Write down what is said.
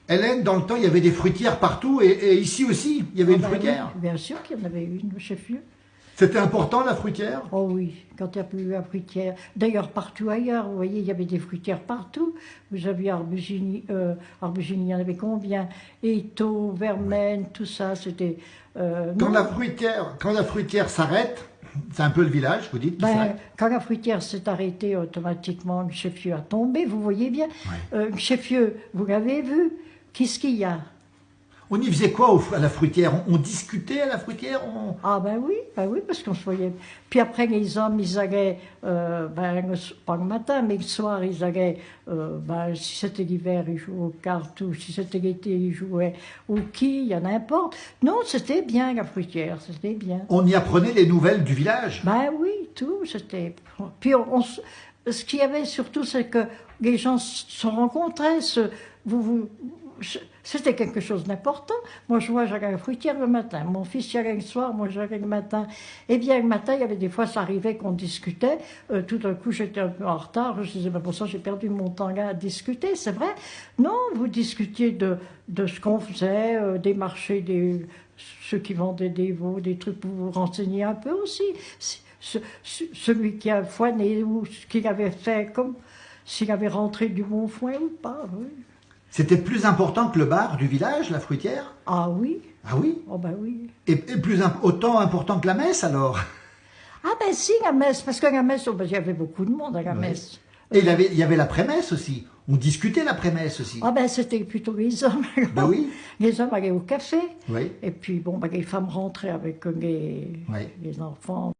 Hélène, dans le temps, il y avait des fruitières partout et ici aussi, il y avait une Ben fruitière. oui, bien sûr qu'il y en avait une au chef-lieu. C'était important la fruitière? Oh oui, quand il n'y a plus la fruitière. D'ailleurs, partout ailleurs, vous voyez, il y avait des fruitières partout. Vous aviez Arbugini, Arbugini, il y en avait combien? Étaux, Vermaine, tout ça, c'était... Quand non. la fruitière s'arrête, c'est un peu le village, vous dites, qui Ben, s'arrête. quand la fruitière s'est arrêtée, automatiquement, le chef-lieu a tombé, vous voyez bien. Ouais. Le chef-lieu, vous l'avez vu, qu'est-ce qu'il y a? On y faisait quoi à la fruitière? On discutait à la fruitière? Ah ben oui, parce qu'on se voyait. Puis après, les hommes, ils allaient, pas le matin, mais le soir, ils allaient, si c'était l'hiver, ils jouaient aux cartes, ou si c'était l'été, ils jouaient au quilles, n'importe. Non, c'était bien, la fruitière, c'était bien. On y apprenait les nouvelles du village. Ben oui, tout, c'était... Puis ce qu'il y avait surtout, c'est que les gens se rencontraient, c'était quelque chose d'important. Moi, j'allais à la fruitière le matin. Mon fils y allait le soir, moi j'allais le matin. Eh bien, le matin, il y avait des fois, ça arrivait qu'on discutait. Tout d'un coup, j'étais un peu en retard. Je disais, ben, pour ça, j'ai perdu mon temps là à discuter. C'est vrai. Non, vous discutiez de ce qu'on faisait, des marchés, ceux qui vendaient des veaux, des trucs pour vous renseigner un peu aussi. Celui qui a foiné ou ce qu'il avait fait, comme s'il avait rentré du bon foin ou pas. Oui. C'était plus important que le bar du village, la fruitière? Ah oui, Ah oui? oh ben oui. Et autant important que la messe alors? Ah ben si, la messe, parce que la messe, oh ben, il y avait beaucoup de monde à la Oui. messe. Et il y avait l'après-messe aussi. On discutait l'après-messe aussi. Ah ben c'était plutôt les hommes. Ben oui. Les hommes allaient au café, Oui. et puis bon, ben, les femmes rentraient avec Oui. les enfants.